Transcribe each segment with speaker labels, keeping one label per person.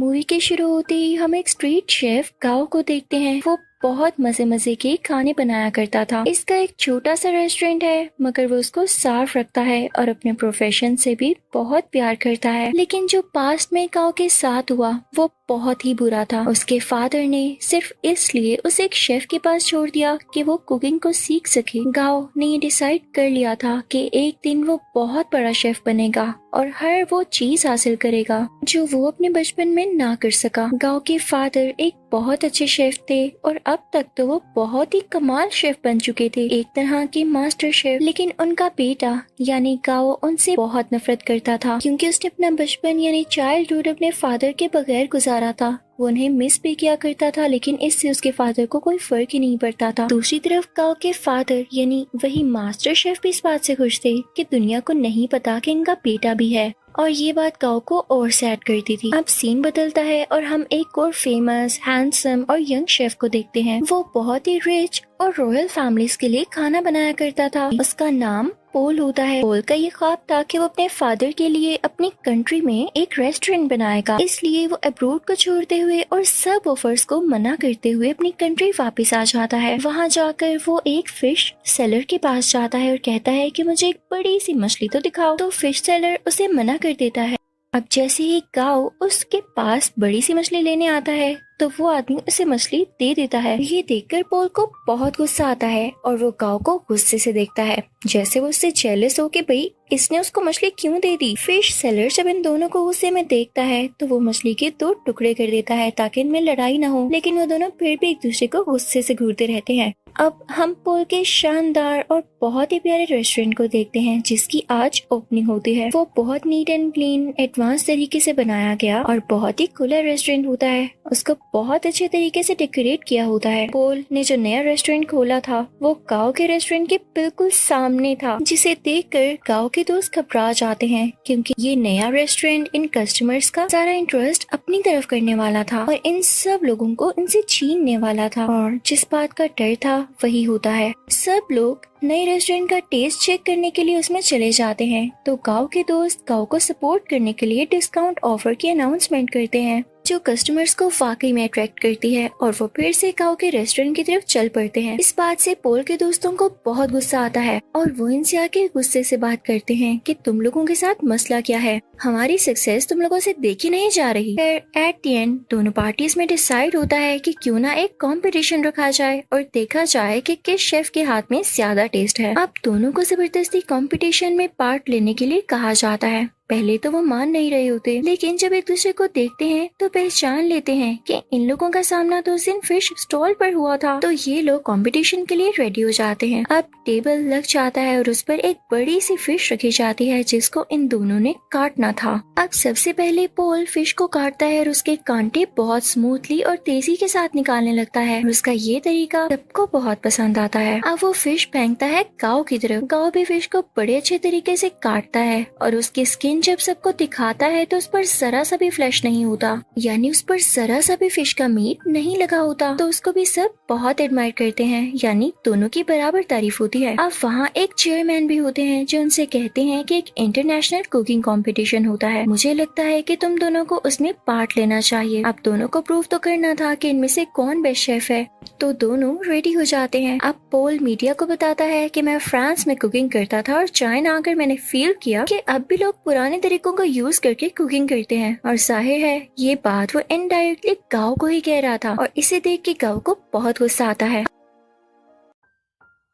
Speaker 1: Movie के शुरू होते ही हम एक स्ट्रीट शेफ गाओ को देखते हैं। वो बहुत मजे मजे के खाने बनाया करता था। इसका एक छोटा सा रेस्टोरेंट है, मगर वो उसको साफ रखता है और अपने प्रोफेशन से भी बहुत प्यार करता है। लेकिन जो पास्ट में गाओ के साथ हुआ वो बहुत ही बुरा था। उसके फादर ने सिर्फ इसलिए उसे एक शेफ के पास छोड़ दिया कि वो कुकिंग को सीख सके। गाओ ने ये डिसाइड कर लिया था कि एक दिन वो बहुत बड़ा शेफ बनेगा और हर वो चीज हासिल करेगा जो वो अपने बचपन में ना कर सका। गाओ के फादर एक बहुत अच्छे शेफ थे और अब तक तो वो बहुत ही कमाल शेफ बन चुके थे, एक तरह के मास्टर शेफ। लेकिन उनका बेटा यानी गाओ उनसे बहुत नफरत करता था, क्योंकि उसने अपना बचपन यानी चाइल्डहुड अपने फादर के बगैर गुजारा था। वो उन्हें मिस भी किया करता था, लेकिन इससे उसके फादर को कोई फर्क ही नहीं पड़ता था। दूसरी तरफ गाओ के फादर यानी वही मास्टर शेफ भी इस बात से खुश थे कि दुनिया को नहीं पता कि इनका बेटा भी है, और ये बात गाओ को और सैड करती थी। अब सीन बदलता है और हम एक और फेमस, हैंडसम और यंग शेफ को देखते हैं। वो बहुत ही रिच और रॉयल फैमिलीज के लिए खाना बनाया करता था। उसका नाम पोल होता है। पोल का ये ख्वाब था कि वो अपने फादर के लिए अपनी कंट्री में एक रेस्टोरेंट बनाएगा। इसलिए वो अब्रोड को छोड़ते हुए और सब ऑफर्स को मना करते हुए अपनी कंट्री वापस आ जाता है। वहाँ जाकर वो एक फिश सेलर के पास जाता है और कहता है कि मुझे एक बड़ी सी मछली तो दिखाओ। तो फिश सेलर उसे मना कर देता है। अब जैसे ही गाओ उसके पास बड़ी सी मछली लेने आता है तो वो आदमी उसे मछली दे देता है। ये देखकर पोल को बहुत गुस्सा आता है और वो गाओ को गुस्से से देखता है, जैसे वो उससे जेलस हो कि भाई इसने उसको मछली क्यों दे दी। फिश सेलर जब इन दोनों को गुस्से में देखता है तो वो मछली के 2 टुकड़े कर देता है ताकि इनमें लड़ाई ना हो। लेकिन वो दोनों फिर भी एक दूसरे को गुस्से से घूरते रहते हैं। अब हम पोल के शानदार और बहुत ही प्यारे रेस्टोरेंट को देखते हैं जिसकी आज ओपनिंग होती है। वो बहुत नीट एंड क्लीन एडवांस तरीके से बनाया गया और बहुत ही खुला रेस्टोरेंट होता है। उसको बहुत अच्छे तरीके से डेकोरेट किया होता है। पोल ने जो नया रेस्टोरेंट खोला था वो गाओ के रेस्टोरेंट के बिल्कुल सामने था, जिसे देखकर गाओ के दोस्त घबरा जाते हैं, क्योंकि ये नया रेस्टोरेंट इन कस्टमर्स का सारा इंटरेस्ट अपनी तरफ करने वाला था और इन सब लोगों को इनसे छीनने वाला था। और जिस बात का डर था वही होता है। सब लोग नए रेस्टोरेंट का टेस्ट चेक करने के लिए उसमें चले जाते हैं। तो गाओ के दोस्त गाओ को सपोर्ट करने के लिए डिस्काउंट ऑफर की अनाउंसमेंट करते हैं, जो कस्टमर्स को वाकई में अट्रैक्ट करती है, और वो फिर से गाओ के रेस्टोरेंट की तरफ चल पड़ते हैं। इस बात से पोल के दोस्तों को बहुत गुस्सा आता है और वो इनसे आके गुस्से से बात करते हैं कि तुम लोगों के साथ मसला क्या है, हमारी सक्सेस तुम लोगों से देखी नहीं जा रही। फिर एट द एंड दोनों पार्टीज में डिसाइड होता है कि क्यों ना एक कंपटीशन रखा जाए और देखा जाए कि किस शेफ के हाथ में ज्यादा टेस्ट है। अब दोनों को जबरदस्ती कंपटीशन में पार्ट लेने के लिए कहा जाता है। पहले तो वो मान नहीं रहे होते, लेकिन जब एक दूसरे को देखते हैं तो पहचान लेते हैं कि इन लोगों का सामना तो उस दिन फिश स्टॉल पर हुआ था। तो ये लोग कंपटीशन के लिए रेडी हो जाते हैं। अब टेबल लग जाता है और उस पर एक बड़ी सी फिश रखी जाती है जिसको इन दोनों ने काटना था। अब सबसे पहले पोल फिश को काटता है और उसके कांटे बहुत स्मूथली और तेजी के साथ निकालने लगता है। और उसका ये तरीका सबको बहुत पसंद आता है। अब वो फिश फेंकता है गाओ की तरफ। गाओ भी फिश को बड़े अच्छे तरीके से काटता है और उसकी स्किन जब सबको दिखाता है तो उस पर जरा सा भी फ्लैश नहीं होता, यानी उस पर जरा सा भी फिश का मीट नहीं लगा होता। तो उसको भी सब बहुत एडमायर करते हैं, यानी दोनों की बराबर तारीफ होती है। अब वहाँ एक चेयरमैन भी होते हैं जो उनसे कहते हैं कि एक इंटरनेशनल कुकिंग कंपटीशन होता है, मुझे लगता है कि तुम दोनों को उसमें पार्ट लेना चाहिए। अब दोनों को प्रूव तो करना था कि इनमें से कौन बेस्ट शेफ है। तो दोनों रेडी हो जाते हैं। अब पोल मीडिया को बताता है कि मैं फ्रांस में कुकिंग करता था और चाइना आकर मैंने फील किया कि अब भी लोग पुराने तरीकों को यूज करके कुकिंग करते हैं। और जाहिर है ये बात वो इनडायरेक्टली गाओ को ही कह रहा था और इसे देख के गाओ को बहुत गुस्सा आता है।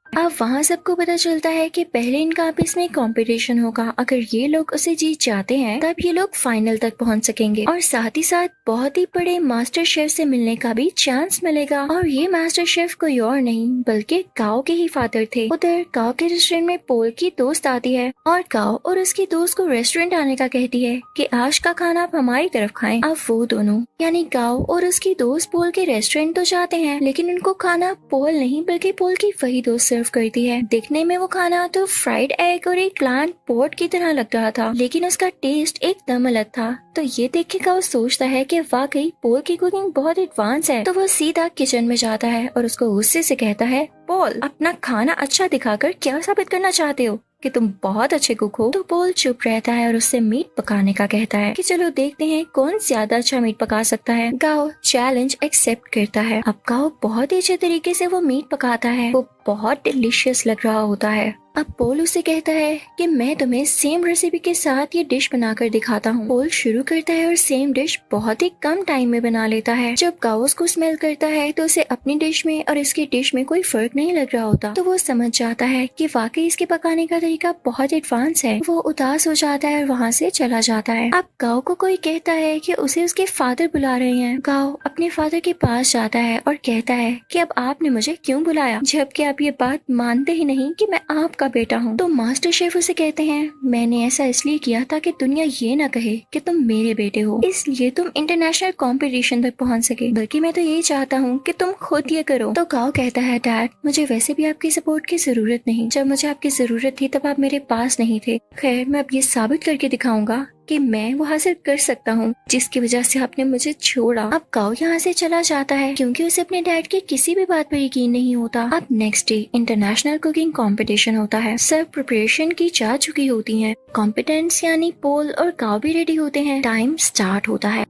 Speaker 1: अब वहाँ सबको पता चलता है कि पहले इनका आपस में कंपटीशन होगा। अगर ये लोग उसे जीत जाते हैं तब ये लोग फाइनल तक पहुँच सकेंगे और साथ ही साथ बहुत ही बड़े मास्टर शेफ से मिलने का भी चांस मिलेगा। और ये मास्टर शेफ कोई और नहीं बल्कि गाओ के ही फादर थे। उधर गाओ के रेस्टोरेंट में पोल की दोस्त आती है और गाओ और उसकी दोस्त को रेस्टोरेंट आने का कहती है कि आज का खाना आप हमारी तरफ खाएं। अब वो दोनों यानी गाओ और उसकी दोस्त पोल के रेस्टोरेंट तो जाते हैं, लेकिन उनको खाना पोल नहीं बल्कि पोल की वही दोस्त सर्व करती है। दिखने में वो खाना तो फ्राइड एग और एक प्लांट पोट की तरह लग रहा था, लेकिन उसका टेस्ट एकदम अलग था। तो ये देख के गाओ सोचता है कि वाकई पोल की कुकिंग बहुत एडवांस है। तो वो सीधा किचन में जाता है और उसको गुस्से से कहता है, पोल अपना खाना अच्छा दिखाकर क्या साबित करना चाहते हो? कि तुम बहुत अच्छे कुक हो। तो पोल चुप रहता है और उससे मीट पकाने का कहता है कि चलो देखते हैं कौन ज्यादा अच्छा मीट पका सकता है। गाओ चैलेंज एक्सेप्ट करता है। अब गाओ बहुत ही अच्छे तरीके से वो मीट पकाता है। वो बहुत डिलीशियस लग रहा होता है। अब पोल उसे कहता है कि मैं तुम्हें सेम रेसिपी के साथ ये डिश बनाकर दिखाता हूँ। पोल शुरू करता है और सेम डिश बहुत ही कम टाइम में बना लेता है। जब गाओ उसको स्मेल करता है तो उसे अपनी डिश में और इसकी डिश में कोई फर्क नहीं लग रहा होता। तो वो समझ जाता है कि वाकई इसके पकाने का तरीका बहुत एडवांस है। वो उदास हो जाता है और वहाँ से चला जाता है। अब गाओ को कोई कहता है कि उसे उसके फादर बुला रहे हैं। गाओ अपने फादर के पास जाता है और कहता है कि अब आपने मुझे क्यों बुलाया, जबकि आप ये बात मानते ही नहीं कि मैं आपका बेटा हूँ। तो मास्टर शेफ उसे कहते हैं मैंने ऐसा इसलिए किया ताकि दुनिया ये ना कहे कि तुम मेरे बेटे हो, इसलिए तुम इंटरनेशनल कंपटीशन तक पहुँच सके, बल्कि मैं तो यही चाहता हूँ कि तुम खुद ये करो। तो गाओ कहता है डैड मुझे वैसे भी आपकी सपोर्ट की जरूरत नहीं, जब मुझे आपकी जरूरत थी तब आप मेरे पास नहीं थे। खैर मैं अब ये साबित करके दिखाऊंगा कि मैं वो हासिल कर सकता हूँ जिसकी वजह से आपने मुझे छोड़ा। अब गाओ यहाँ से चला जाता है क्योंकि उसे अपने डैड की किसी भी बात पर यकीन नहीं होता। अब next day international cooking competition होता है। सब प्रिपरेशन की जा चुकी होती हैं। कॉम्पिटेंट्स यानी पोल और गाओ भी रेडी होते हैं। टाइम स्टार्ट होता है।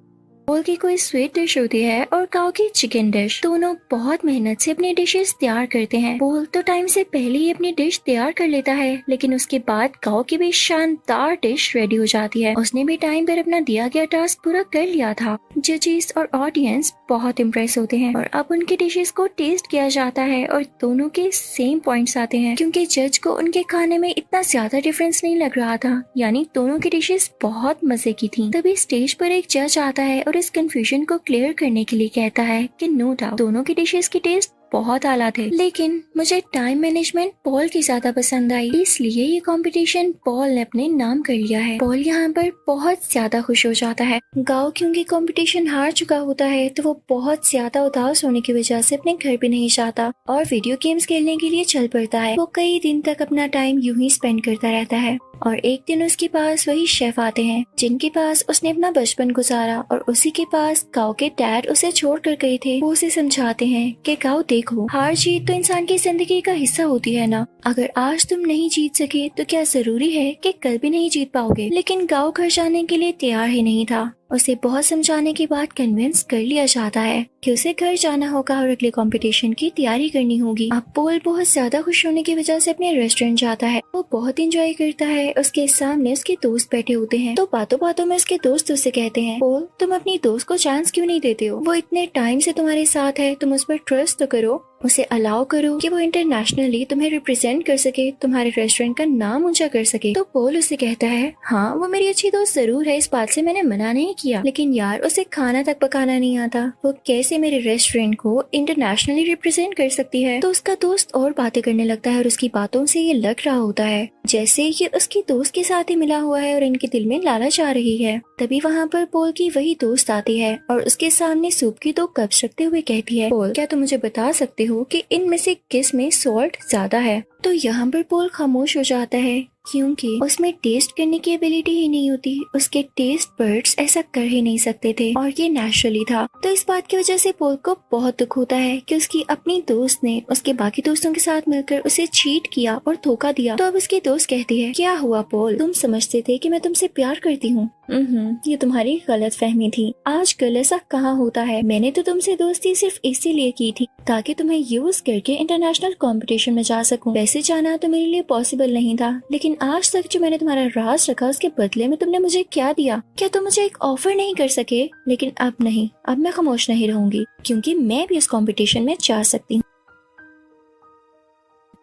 Speaker 1: पोल की कोई स्वीट डिश होती है और गाओ की चिकन डिश। दोनों बहुत मेहनत से अपनी डिशेस तैयार करते हैं। पोल तो टाइम से पहले ही अपनी डिश तैयार कर लेता है, लेकिन उसके बाद गाओ की भी शानदार डिश रेडी हो जाती है। उसने भी टाइम पर अपना दिया गया टास्क पूरा कर लिया था। जजेस और ऑडियंस बहुत इम्प्रेस होते हैं और अब उनकी डिशेस को टेस्ट किया जाता है और दोनों के सेम पॉइंट्स आते हैं क्योंकि जज को उनके खाने में इतना ज्यादा डिफरेंस नहीं लग रहा था, यानी दोनों की डिशेस बहुत मजे की थी। तभी स्टेज पर एक जज आता है और इस कंफ्यूजन को क्लियर करने के लिए कहता है कि नो डाउट दोनों की डिशेस की टेस्ट बहुत आला थे, लेकिन मुझे टाइम मैनेजमेंट पॉल की ज्यादा पसंद आई, इसलिए ये कंपटीशन पॉल ने अपने नाम कर लिया है। पॉल यहाँ पर बहुत ज्यादा खुश हो जाता है। गाओ क्योंकि कंपटीशन हार चुका होता है तो वो बहुत ज्यादा उदास होने की वजह से अपने घर भी नहीं जाता और वीडियो गेम्स खेलने के लिए चल पड़ता है। वो कई दिन तक अपना टाइम यूं ही स्पेंड करता रहता है और एक दिन उसके पास वही शेफ आते हैं जिनके पास उसने अपना बचपन गुजारा और उसी के पास गाओ के डैड उसे छोड़ कर गए थे। वो उसे समझाते हैं कि गाओ देखो, हार जीत तो इंसान की जिंदगी का हिस्सा होती है ना। अगर आज तुम नहीं जीत सके तो क्या जरूरी है कि कल भी नहीं जीत पाओगे। लेकिन गाओ घर जाने के लिए तैयार ही नहीं था। उसे बहुत समझाने के बाद कन्विंस कर लिया जाता है कि उसे घर जाना होगा और अगले कंपटीशन की तैयारी करनी होगी। अब पोल बहुत ज्यादा खुश होने की वजह से अपने रेस्टोरेंट जाता है। वो बहुत एंजॉय करता है। उसके सामने उसके दोस्त बैठे होते हैं तो बातों बातों में उसके दोस्त उसे कहते हैं पोल तुम अपनी दोस्त को चांस क्यों नहीं देते हो, वो इतने टाइम से तुम्हारे साथ है, तुम उस पर ट्रस्ट तो करो, उसे अलाउ करो कि वो इंटरनेशनली तुम्हें रिप्रेजेंट कर सके, तुम्हारे रेस्टोरेंट का नाम ऊंचा कर सके। तो पोल उसे कहता है हाँ वो मेरी अच्छी दोस्त जरूर है, इस बात से मैंने मना नहीं किया, लेकिन यार उसे खाना तक पकाना नहीं आता, वो कैसे मेरे रेस्टोरेंट को इंटरनेशनली रिप्रेजेंट कर सकती है। तो उसका दोस्त और बातें करने लगता है और उसकी बातों से ये लग रहा होता है जैसे ये उसकी दोस्त के साथ ही मिला हुआ है और इनके दिल में लालच आ रही है। तभी वहाँ पर पोल की वही दोस्त आती है और उसके सामने सूप की 2 कप्स रखते हुए कहती है पोल क्या तुम मुझे बता सकते हो कि इनमें से किस में सॉल्ट ज्यादा है। तो यहाँ पर पोल खामोश हो जाता है क्योंकि उसमें टेस्ट करने की एबिलिटी ही नहीं होती, उसके टेस्ट बर्ड्स ऐसा कर ही नहीं सकते थे और ये नेचुरली था। तो इस बात की वजह से पोल को बहुत दुख होता है कि उसकी अपनी दोस्त ने उसके बाकी दोस्तों के साथ मिलकर उसे चीट किया और धोखा दिया। तो अब उसकी दोस्त कहती है क्या हुआ पोल, तुम समझते थे कि मैं तुमसे प्यार करती हूँ। ये तुम्हारी गलत फहमी थी, आजकल ऐसा कहाँ होता है। मैंने तो तुमसे दोस्ती सिर्फ इसीलिए की थी ताकि तुम्हें यूज करके इंटरनेशनल कंपटीशन में जा सकूं। वैसे जाना तो मेरे लिए पॉसिबल नहीं था, लेकिन आज तक जो मैंने तुम्हारा राज रखा उसके बदले में तुमने मुझे क्या दिया। क्या तुम मुझे एक ऑफर नहीं कर सके। लेकिन अब नहीं, अब मैं खामोश नहीं रहूंगी क्योंकि मैं भी इस कंपटीशन में जा सकती हूँ।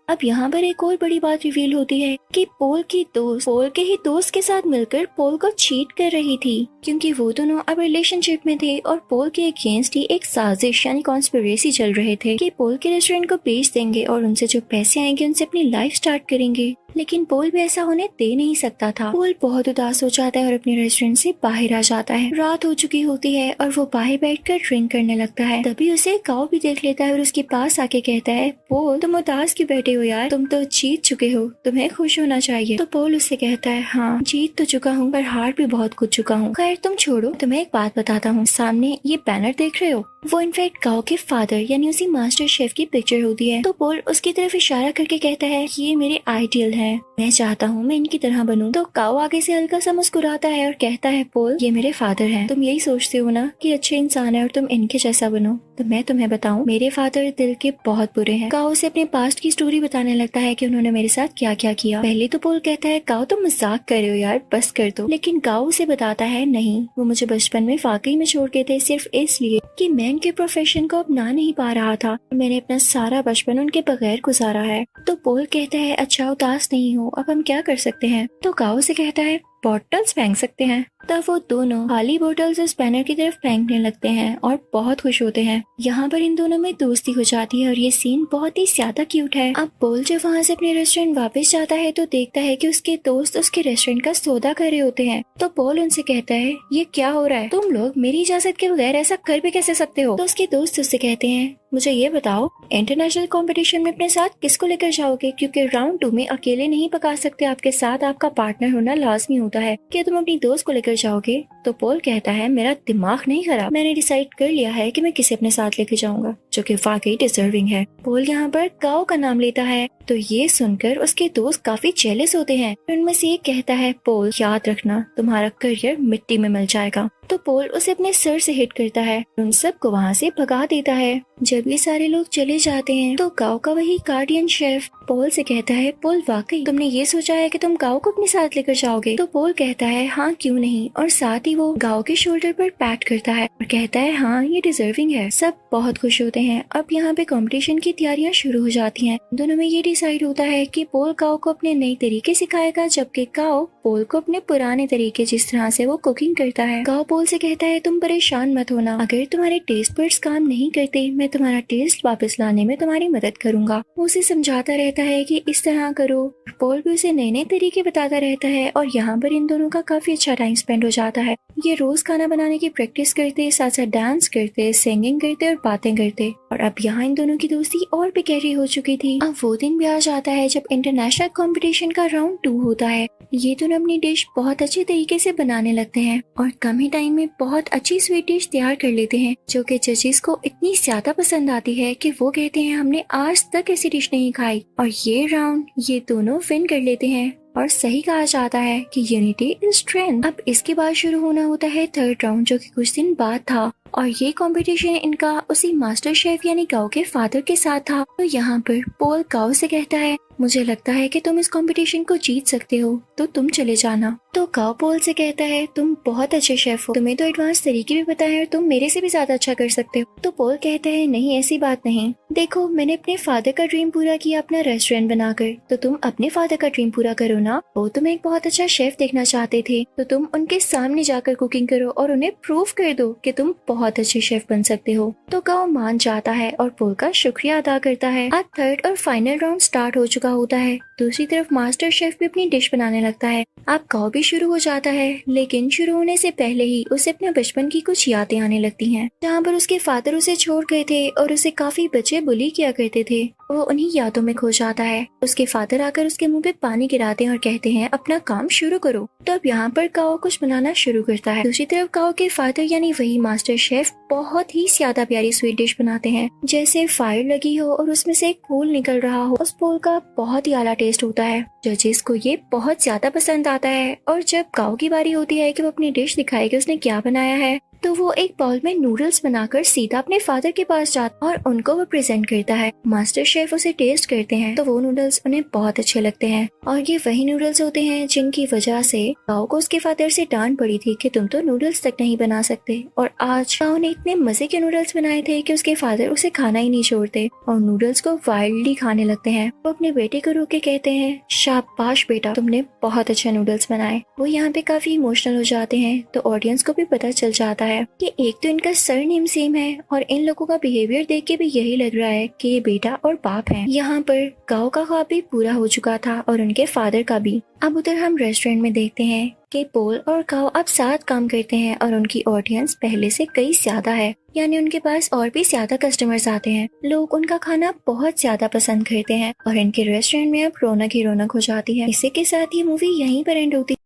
Speaker 1: अब यहाँ पर एक और बड़ी बात रिवील होती है कि पोल की दोस्त पोल के ही दोस्त के साथ मिलकर पोल को चीट कर रही थी क्योंकि वो दोनों अब रिलेशनशिप में थे और पोल के अगेंस्ट ही एक साजिश यानी कॉन्स्पिरेसी चल रहे थे कि पोल के रेस्टोरेंट को बेच देंगे और उनसे जो पैसे आएंगे उनसे अपनी लाइफ स्टार्ट करेंगे। लेकिन पोल भी ऐसा होने दे नहीं सकता था। पोल बहुत उदास हो जाता है और अपने रेस्टोरेंट से बाहर आ जाता है। रात हो चुकी होती है और वो बाहर बैठकर ड्रिंक करने लगता है। तभी उसे गाओ भी देख लेता है और उसके पास आके कहता है पोल तुम उदास क्यों बैठे हो यार, तुम तो जीत चुके हो, तुम्हें खुश होना चाहिए। तो पोल उससे कहता है हाँ जीत तो चुका हूँ पर हार भी बहुत कुछ चुका हूँ। खैर तुम छोड़ो, तुम्हें एक बात बताता हूँ। सामने ये बैनर देख रहे हो, वो इनफैक्ट गाओ के फादर यानी उसी मास्टर शेफ की पिक्चर होती है। तो पोल उसकी तरफ इशारा करके कहता है ये मेरे आइडियल है हैं। मैं चाहता हूँ मैं इनकी तरह बनूं। तो काओ आगे से हल्का सा मुस्कुराता है और कहता है, पोल, ये मेरे फादर हैं। तुम यही सोचते हो ना कि अच्छे इंसान है और तुम इनके जैसा बनो। तो मैं तुम्हें बताऊं, मेरे फादर दिल के बहुत बुरे हैं। काओ उसे अपने पास्ट की स्टोरी बताने लगता है कि उन्होंने मेरे साथ क्या क्या किया। पहले तो पोल कहता है, काओ तुम मजाक कर रहे हो यार, बस कर दो। लेकिन काओ उसे बताता है, नहीं, वो मुझे बचपन में वाकई में छोड़ गए थे, सिर्फ इसलिए कि मैं उनके प्रोफेशन को अपना नहीं पा रहा था। मैंने अपना सारा बचपन उनके बगैर गुजारा है। तो पोल कहता है, अच्छा उदास नहीं हो, अब हम क्या कर सकते हैं। तो काओ से कहता है, बॉटल्स फेंक सकते हैं। तब वो दोनों खाली बोतल्स उस बैनर की तरफ फेंकने लगते हैं और बहुत खुश होते हैं। यहाँ पर इन दोनों में दोस्ती हो जाती है और ये सीन बहुत ही ज्यादा क्यूट है। अब पोल जब वहाँ से अपने रेस्टोरेंट वापस जाता है तो देखता है कि उसके दोस्त उसके रेस्टोरेंट का सौदा कर रहे होते हैं। तो पोल उनसे कहता है, ये क्या हो रहा है, तुम लोग मेरी इजाजत के बगैर ऐसा कर भी कैसे सकते हो। तो उसके दोस्त उससे कहते हैं, मुझे ये बताओ, इंटरनेशनल कंपटीशन में अपने साथ किसको लेकर जाओगे, क्योंकि राउंड 2 में अकेले नहीं पका सकते, आपके साथ आपका पार्टनर होना लाजमी होता है। क्या तुम अपनी दोस्त को लेकर जाओगे। तो पोल कहता है, मेरा दिमाग नहीं खराब, मैंने डिसाइड कर लिया है कि मैं किसे अपने साथ लेकर जाऊंगा, जो कि वाकई डिजर्विंग है। पोल यहाँ पर काओ का नाम लेता है। तो ये सुनकर उसके दोस्त काफी जेलस होते हैं। उनमें से एक कहता है, पोल याद रखना, तुम्हारा करियर मिट्टी में मिल जाएगा। तो पोल उसे अपने सर से हिट करता है, उन सबको वहाँ से भगा देता है। जब ये सारे लोग चले जाते हैं तो काओ का वही गार्डियन शेफ पोल से कहता है, पोल वाकई तुमने ये सोचा है कि तुम काओ को अपने साथ लेकर जाओगे। तो पोल कहता है, हाँ क्यों नहीं, और साथ ही वो काओ के शोल्डर पर पैट करता है और कहता है, हाँ ये डिजर्विंग है। सब बहुत खुश होते हैं। अब यहाँ पे कंपटीशन की तैयारियां शुरू हो जाती हैं। दोनों में ये डिसाइड होता है कि पोल काओ को अपने नए तरीके सिखाएगा, जबकि काओ पोल को अपने पुराने तरीके, जिस तरह से वो कुकिंग करता है। काओ पोल से कहता है, तुम परेशान मत होना, अगर तुम्हारे टेस्ट बड्स काम नहीं करते, मैं तुम्हारा टेस्ट वापस लाने में तुम्हारी मदद करूंगा। वो उसे समझाता रहता है कि इस तरह करो। पोल भी उसे नए नए तरीके बताता रहता है और यहाँ पर इन दोनों का काफी अच्छा टाइम स्पेंड हो जाता है। ये रोज खाना बनाने की प्रैक्टिस करते, साथ साथ डांस करते, सिंगिंग करते और बातें करते। और अब यहाँ इन दोनों की दोस्ती और भी गहरी हो चुकी थी। अब वो दिन भी आ जाता है जब इंटरनेशनल कंपटीशन का राउंड 2 होता है। ये दोनों अपनी डिश बहुत अच्छे तरीके से बनाने लगते हैं और कम ही टाइम में बहुत अच्छी स्वीट डिश तैयार कर लेते हैं, जो कि जजेस को इतनी ज्यादा पसंद आती है कि वो कहते हैं, हमने आज तक ऐसी डिश नहीं खाई। और ये राउंड ये दोनों विन कर लेते हैं। और सही कहा जाता है कि यूनिटी इज स्ट्रेंथ। अब इसके बाद शुरू होना होता है थर्ड राउंड, जो कि कुछ दिन बाद था। और ये कंपटीशन इनका उसी मास्टर शेफ यानी काओ के फादर के साथ था। तो यहाँ पर पोल काओ से कहता है, मुझे लगता है कि तुम इस कंपटीशन को जीत सकते हो, तो तुम चले जाना। तो काओ पोल से कहता है, तुम बहुत अच्छे शेफ हो, तुम्हें तो एडवांस तरीके भी पता है और तुम मेरे से भी ज्यादा अच्छा कर सकते हो। तो पोल कहता है, नहीं ऐसी बात नहीं, देखो मैंने अपने फादर का ड्रीम पूरा किया अपना रेस्टोरेंट बनाकर, तो तुम अपने फादर का ड्रीम पूरा करो ना। वो तुम्हें एक बहुत अच्छा शेफ देखना चाहते थे, तो तुम उनके सामने जाकर कुकिंग करो और उन्हें प्रूव कर दो कि तुम बहुत अच्छे शेफ बन सकते हो। तो काओ मान जाता है और पोल का शुक्रिया अदा करता है। अब थर्ड और फाइनल राउंड स्टार्ट हो चुका होता है। दूसरी तरफ मास्टर शेफ भी अपनी डिश बनाने लगता है। अब काओ भी शुरू हो जाता है, लेकिन शुरू होने से पहले ही उसे अपने बचपन की कुछ यादें आने लगती हैं, जहाँ पर उसके फादर उसे छोड़ गए थे और उसे काफी बच्चे बुली किया करते थे। वो उन्हीं यादों में खो जाता है। उसके फादर आकर उसके मुंह पे पानी गिराते हैं और कहते हैं, अपना काम शुरू करो। तो अब यहाँ पर काओ कुछ बनाना शुरू करता है। दूसरी तरफ काओ के फादर यानी वही मास्टर शेफ बहुत ही ज्यादा प्यारी स्वीट डिश बनाते हैं, जैसे फायर लगी हो और उसमें से एक फूल निकल रहा हो। उस फूल का बहुत ही आला टेस्ट होता है। जजेस को ये बहुत ज्यादा पसंद आता है। और जब काओ की बारी होती है कि वो अपनी डिश दिखाए कि उसने क्या बनाया है, तो वो एक बाउल में नूडल्स बनाकर सीधा अपने फादर के पास जाता और उनको वो प्रेजेंट करता है। मास्टर शेफ उसे टेस्ट करते हैं तो वो नूडल्स उन्हें बहुत अच्छे लगते हैं। और ये वही नूडल्स होते हैं जिनकी वजह से काओ को उसके फादर से डांट पड़ी थी कि तुम तो नूडल्स तक नहीं बना सकते। और आज काओ ने इतने मजे के नूडल्स बनाए थे कि उसके फादर उसे खाना ही नहीं छोड़ते और नूडल्स को वाइल्डली खाने लगते हैं। वो अपने बेटे को रोक के कहते हैं, शाबाश बेटा, तुमने बहुत अच्छा नूडल्स बनाए। वो यहाँ पे काफी इमोशनल हो जाते हैं। तो ऑडियंस को भी पता चल जाता है कि एक तो इनका सरनेम सेम है और इन लोगों का बिहेवियर देख के भी यही लग रहा है कि ये बेटा और बाप हैं। यहाँ पर काओ का ख्वाब भी पूरा हो चुका था और उनके फादर का भी। अब उधर हम रेस्टोरेंट में देखते हैं कि पोल और काओ अब साथ काम करते हैं और उनकी ऑडियंस पहले से कई ज्यादा है, यानी उनके पास और भी ज्यादा कस्टमर्स आते हैं। लोग उनका खाना बहुत ज्यादा पसंद करते हैं और इनके रेस्टोरेंट में अब रौनक ही रौनक हो जाती है। इसी के साथ ये मूवी यहीं पर एंड होती है।